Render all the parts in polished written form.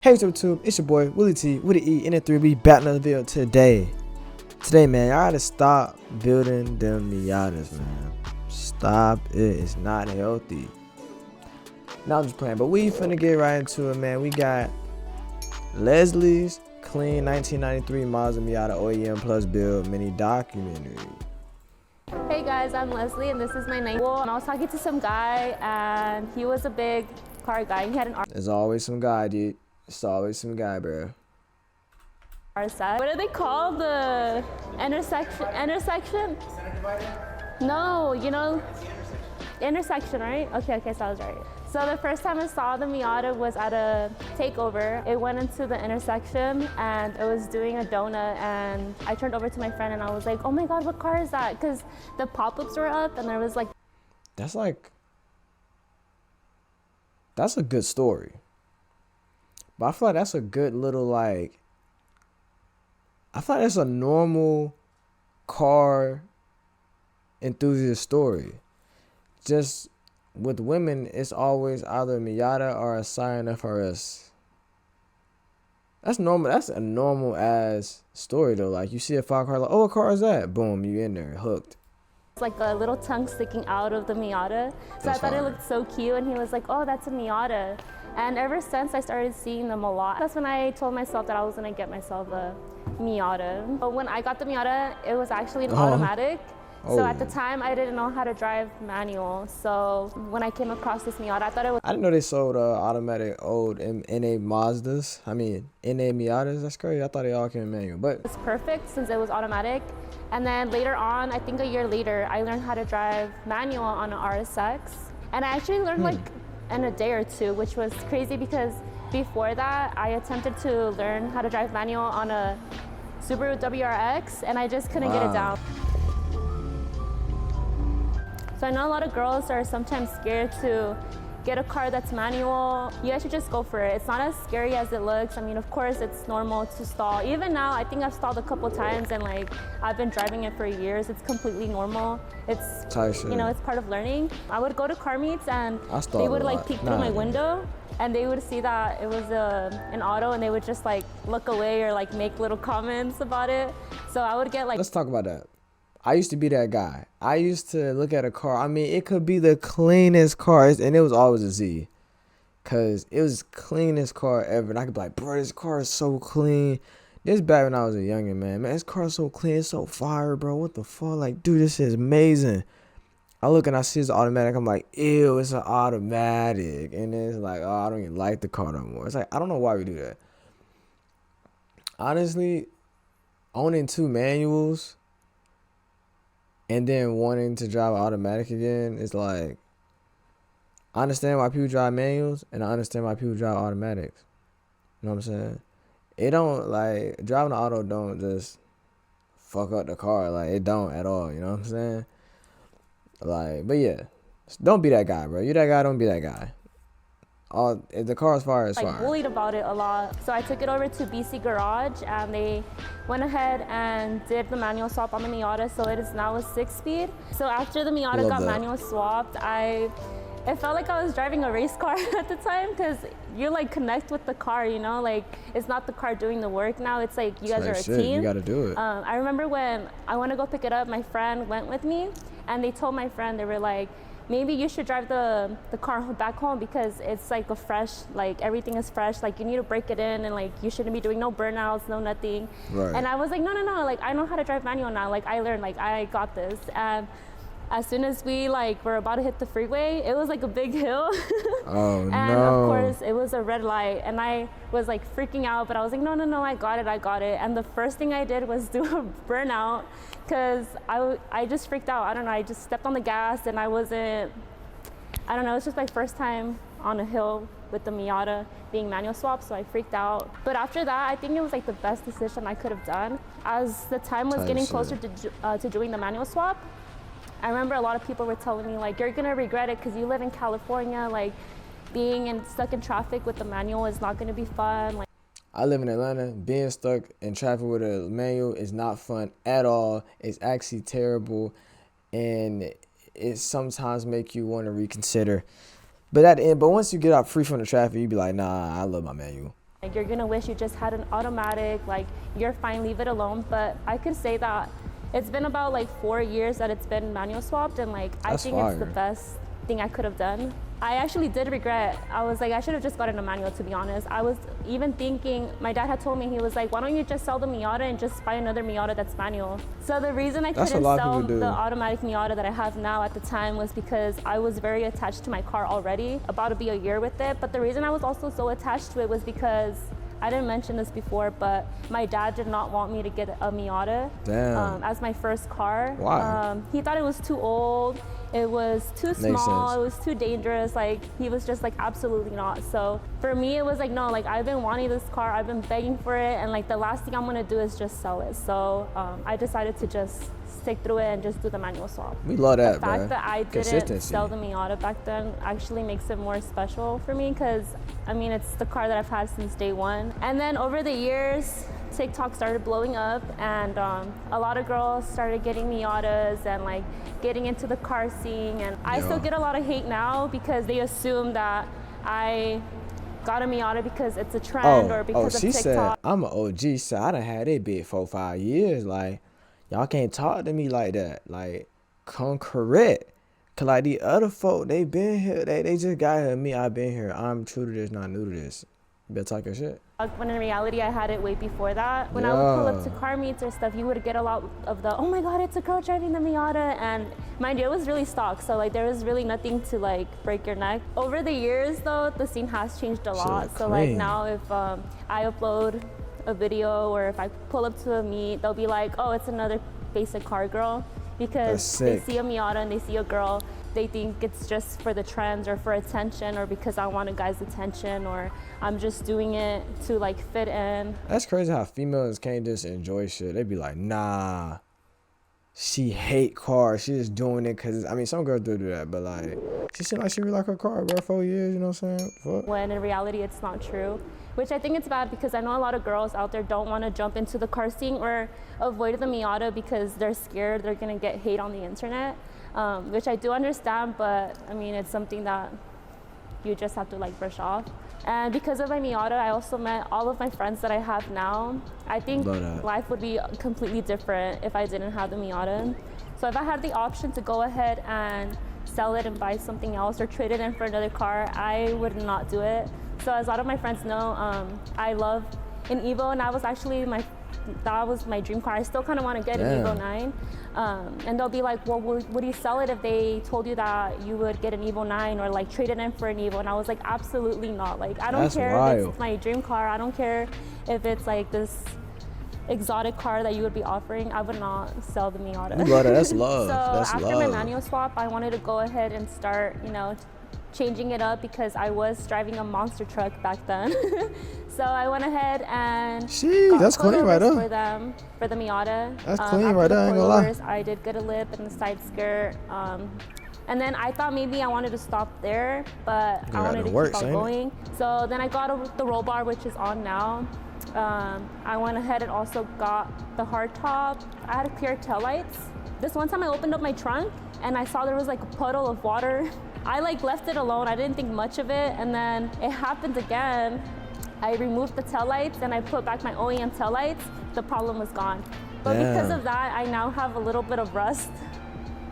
Hey YouTube, it's your boy Willie T with an E and a 3. We back another video today. Man, I gotta stop building them Miatas, man. Stop it, it's not healthy. Now I'm just playing, but we finna get right into it, man. We got Leslie's clean 1993 Mazda Miata OEM Plus build mini documentary. Hey guys, I'm Leslie and this is my night. I was talking to some guy and he was a big car guy. He had an There's always some guy, dude. It's always some guy, bro. RSX. What do they call the intersection? No, you know, intersection, right? Okay, so I was right. So the first time I saw the Miata was at a takeover. It went into the intersection and it was doing a donut, and I turned over to my friend and I was like, oh my God, what car is that? Because the pop-ups were up and there was like... That's a good story. But I feel like that's a good little, I feel like that's a normal car enthusiast story. Just with women, it's always either a Miata or a Scion FRS. That's normal. That's a normal ass story though. Like, you see a fire car, like, oh, what car is that? Boom, you in there, hooked. It's like a little tongue sticking out of the Miata. So I thought it looked so cute, and he was like, oh, that's a Miata. And ever since, I started seeing them a lot. That's when I told myself that I was gonna get myself a Miata. But when I got the Miata, it was actually an automatic. So at the time, I didn't know how to drive manual. So when I came across this Miata, I thought it was... I didn't know they sold automatic old NA Mazdas. I mean, NA Miatas. That's crazy. I thought they all came in manual, but... It's perfect since it was automatic. And then later on, I think a year later, I learned how to drive manual on an RSX. And I actually learned like in a day or two, which was crazy because before that, I attempted to learn how to drive manual on a Subaru WRX, and I just couldn't get it down. So I know a lot of girls are sometimes scared to get a car that's manual. You guys should just go for it. It's not as scary as it looks. I mean, of course, it's normal to stall. Even now, I think I've stalled a couple times, and like I've been driving it for years. It's completely normal. It's, you know, it's part of learning. I would go to car meets and they would like peek through my window, and they would see that it was an auto, and they would just like look away or like make little comments about it. So I would get like... Let's talk about that. I used to be that guy. I used to look at a car. I mean, it could be the cleanest car, and it was always a Z. Because it was the cleanest car ever. And I could be like, bro, this car is so clean. This back when I was a youngin', man. Man, this car is so clean. It's so fire, bro. What the fuck? Like, dude, this is amazing. I look and I see it's automatic. I'm like, ew, it's an automatic. And then it's like, oh, I don't even like the car no more. It's like, I don't know why we do that. Honestly, owning 2 manuals and then wanting to drive automatic again is like, I understand why people drive manuals and I understand why people drive automatics. You know what I'm saying? It don't, like, driving an auto don't just fuck up the car. Like, it don't at all. You know what I'm saying? Like, but yeah, don't be that guy, bro. You that guy, don't be that guy. If the car is fire, it's fire. Like, bullied about it a lot. So I took it over to BC Garage, and they went ahead and did the manual swap on the Miata, so it is now a 6-speed. So after the Miata got manual swapped, it felt like I was driving a race car at the time, because you like connect with the car, you know? Like, it's not the car doing the work now, it's like you guys are a team. You gotta do it. I remember when I went to go pick it up, my friend went with me, and they told my friend, they were like, maybe you should drive the car back home because it's like a fresh, like everything is fresh, like you need to break it in, and like you shouldn't be doing no burnouts, no nothing. Right. And I was like, no, like I know how to drive manual now, like I learned, like I got this. And as soon as we like were about to hit the freeway, it was like a big hill. Oh, and of course it was a red light, and I was like freaking out, but I was like, no, I got it. And the first thing I did was do a burnout, because I just freaked out. I don't know, I just stepped on the gas, and I don't know, it's just my first time on a hill with the Miata being manual swap, so I freaked out. But after that, I think it was like the best decision I could have done. As the time was getting closer to doing the manual swap, I remember a lot of people were telling me, like, you're gonna regret it because you live in California, like being stuck in traffic with the manual is not gonna be fun. Like, I live in Atlanta. Being stuck in traffic with a manual is not fun at all. It's actually terrible, and it sometimes make you want to reconsider. But at the end, once you get out free from the traffic, you be like, nah, I love my manual. Like, you're gonna wish you just had an automatic, like, you're fine, leave it alone. But I could say that it's been about like 4 years that it's been manual swapped, and like, I That's think fire. it's the best thing I could have done. I actually did regret. I was like, I should have just gotten a manual, to be honest. I was even thinking, my dad had told me, he was like, why don't you just sell the Miata and just buy another Miata that's manual? So the reason I That's couldn't what a lot of sell people do. the automatic Miata that I have now at the time was because I was very attached to my car already, about to be a year with it. But the reason I was also so attached to it was because, I didn't mention this before, but my dad did not want me to get a Miata as my first car. Why? He thought it was too old. It was too small. sense. It was too dangerous. Like, he was just like, absolutely not. So for me, it was like, no, like, I've been wanting this car. I've been begging for it. And like, the last thing I'm gonna do is just sell it. So I decided to just stick through it and just do the manual swap. We love that, The bro. fact that I didn't Consistency. sell the Miata back then actually makes it more special for me, because I mean, it's the car that I've had since day one. And then over the years, TikTok started blowing up, and a lot of girls started getting Miatas and like getting into the car scene. And I still get a lot of hate now because they assume that I got a Miata because it's a trend or because of she TikTok. said, I'm an OG, so I done had it bit 4-5 years. Like, y'all can't talk to me like that. Like, come correct. Cause like the other folk, they been here. They just got here. Me, I been here. I'm true to this, not new to this. You better talk your shit. When in reality, I had it way before that. When I would pull up to car meets or stuff, you would get a lot of the, oh my God, it's a girl driving the Miata. And mind you, it was really stock. So like, there was really nothing to like break your neck. Over the years though, the scene has changed a lot. So like now if I upload a video or if I pull up to a meet, they'll be like, oh, it's another basic car girl. Because they see a Miata and they see a girl, they think it's just for the trends or for attention or because I want a guy's attention or I'm just doing it to like fit in. That's crazy how females can't just enjoy shit. They be like, nah, she hate cars. She just doing it because, I mean, some girls do that, but like, she seem like she really like her car, bro, 4 years, you know what I'm saying? Fuck. When in reality, it's not true. Which I think it's bad because I know a lot of girls out there don't want to jump into the car scene or avoid the Miata because they're scared they're going to get hate on the internet, which I do understand, but I mean, it's something that you just have to like brush off. And because of my Miata, I also met all of my friends that I have now. I think life would be completely different if I didn't have the Miata. So if I had the option to go ahead and sell it and buy something else or trade it in for another car, I would not do it. So as a lot of my friends know, I love an Evo, and that was actually my dream car. I still kind of want to get an Evo 9. And they'll be like, well, would you sell it if they told you that you would get an Evo 9 or like trade it in for an Evo? And I was like, absolutely not. Like, I don't care if it's my dream car. I don't care if it's like this exotic car that you would be offering. I would not sell the Miata. You love that. That's love. So that's after love. my manual swap, I wanted to go ahead and start, changing it up because I was driving a monster truck back then. So I went ahead and that's clean right there. for them for the Miata. That's clean right there, I ain't gonna lie. I did get a lip and the side skirt. And then I thought maybe I wanted to stop there, but I wanted to keep on going. So then I got the roll bar, which is on now. I went ahead and also got the hard top. I had clear taillights. This one time I opened up my trunk and I saw there was like a puddle of water. I like left it alone. I didn't think much of it. And then it happened again. I removed the taillights and I put back my OEM taillights. The problem was gone. But because of that, I now have a little bit of rust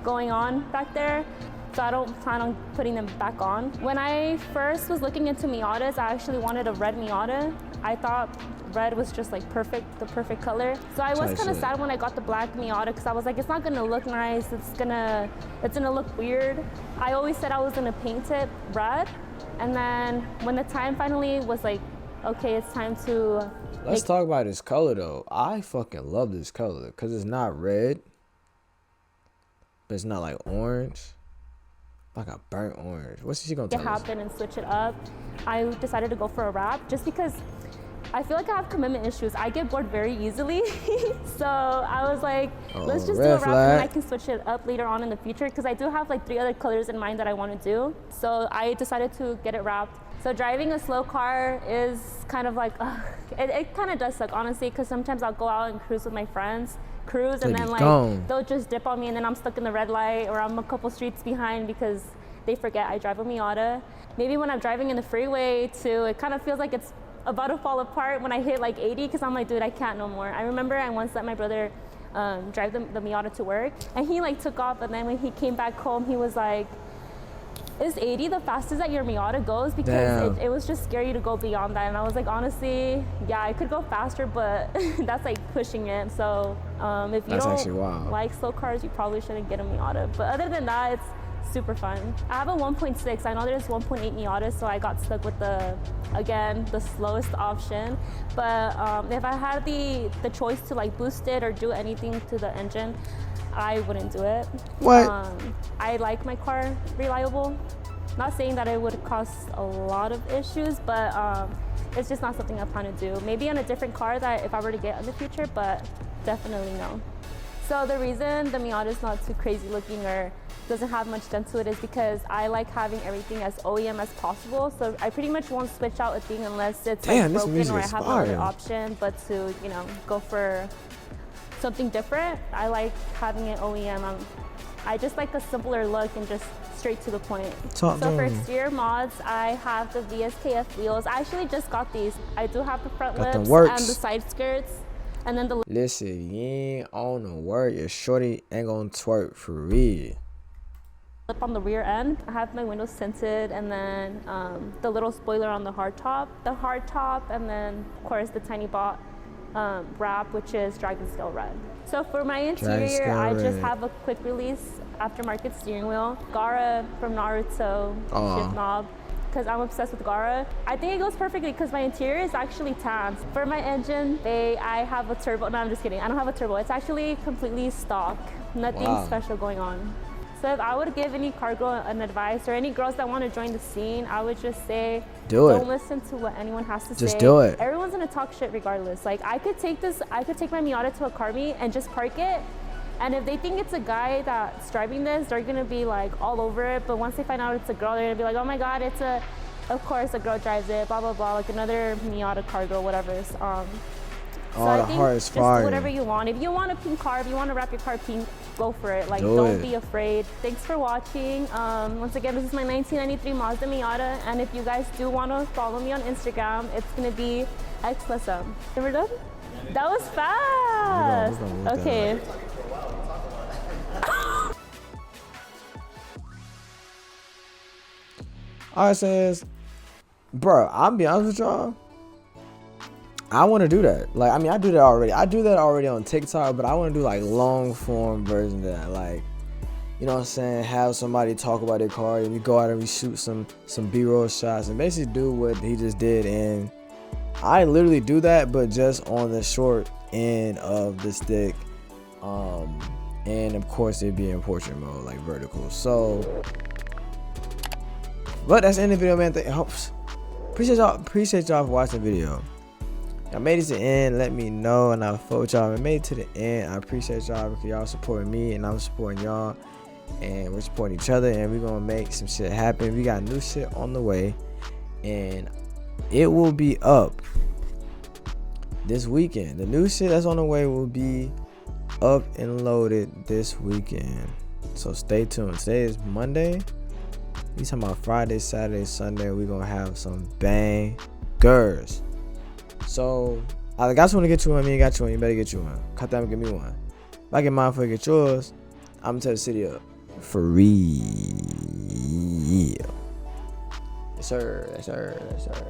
going on back there. So I don't plan on putting them back on. When I first was looking into Miatas, I actually wanted a red Miata. I thought red was just like the perfect color. So I was kind of sad when I got the black Miata because I was like, it's not gonna look nice. It's gonna look weird. I always said I was gonna paint it red. And then when the time finally was like, okay, it's time to Let's talk about this color though. I fucking love this color because it's not red, but it's not like orange. Like a burnt orange. What's she gonna tell us? Happen and switch it up. I decided to go for a wrap just because I feel like I have commitment issues. I get bored very easily. So I was like, let's just do a wrap and I can switch it up later on in the future because I do have like 3 other colors in mind that I want to do. So I decided to get it wrapped. So driving a slow car is kind of like, it kind of does suck, honestly, because sometimes I'll go out and cruise with my friends, and then like they'll just dip on me and then I'm stuck in the red light or I'm a couple streets behind because they forget I drive a Miata. Maybe when I'm driving in the freeway too, it kind of feels like it's about to fall apart when I hit like 80 because I'm like, dude, I can't no more. I remember I once let my brother drive the Miata to work, and he like took off, and then when he came back home, he was like, is 80 the fastest that your Miata goes? Because it was just scary to go beyond that. And I was like, honestly, yeah, I could go faster, but that's like pushing it. So if you don't like slow cars, you probably shouldn't get a Miata. But other than that, it's super fun. I have a 1.6. I know there's 1.8 Miatas, so I got stuck with again, the slowest option. But if I had the choice to like boost it or do anything to the engine, I wouldn't do it. What? I like my car reliable. Not saying that it would cause a lot of issues, but it's just not something I plan to do. Maybe on a different car that if I were to get in the future, but definitely no. So the reason the Miata is not too crazy looking or doesn't have much done to it is because I like having everything as OEM as possible. So I pretty much won't switch out a thing unless it's like broken or I have another option, but to, you know, go for something different. I like having it OEM. I just like a simpler look and just straight to the point. So for exterior mods, I have the VSKF wheels. I actually just got these. I do have the front lips and the side skirts. And then the listen, you ain't on the work. Your shorty ain't gonna twerk for real. Lip on the rear end. I have my windows tinted, and then the little spoiler on the hard top, and then of course the tiny bot wrap, which is dragon scale red. So for my interior, I just have a quick release aftermarket steering wheel, Gaara from Naruto shift knob, because I'm obsessed with Gaara. I think it goes perfectly because my interior is actually tan. For my engine bay, I have a turbo. No, I'm just kidding. I don't have a turbo. It's actually completely stock. Nothing special going on. So if I would give any car girl an advice, or any girls that want to join the scene, I would just say, don't listen to what anyone has to say. Just do it. Everyone's gonna talk shit regardless. Like I could take my Miata to a car meet and just park it. And if they think it's a guy that's driving this, they're gonna be like all over it. But once they find out it's a girl, they're gonna be like, oh my God, of course a girl drives it, blah, blah, blah, like another Miata car girl, whatever. So I think just do whatever you want. If you want a pink car, if you want to wrap your car pink, go for it. Like, don't be afraid. Thanks for watching. Once again, this is my 1993 Mazda Miata. And if you guys do want to follow me on Instagram, it's going to be xlessum. We're done? That was fast. Okay. All right, says, bro, I'll be honest with y'all. I want to do that. Like, I mean, I do that already. I do that already on TikTok, but I want to do like long form version of that. Like, you know what I'm saying? Have somebody talk about their car, and we go out and we shoot some B-roll shots and basically do what he just did. And I literally do that, but just on the short end of the stick. And of course it'd be in portrait mode, like vertical. So, but that's the end of the video, man. Appreciate y'all for watching the video. Y'all made it to the end. Let me know, and I'll fuck with y'all. I made it to the end. I appreciate y'all because y'all supporting me, and I'm supporting y'all, and we're supporting each other, and we're gonna make some shit happen. We got new shit on the way, and it will be up this weekend. The new shit that's on the way will be up and loaded this weekend. So stay tuned. Today is Monday. We talking about Friday, Saturday, Sunday. We're gonna have some bangers. So, I got someone to get you one. Me ain't got you one. You better get you one. Cut that and give me one. If I get mine before you get yours, I'm gonna tear the city up. For real. Yes, sir. Yes, sir. Yes, sir.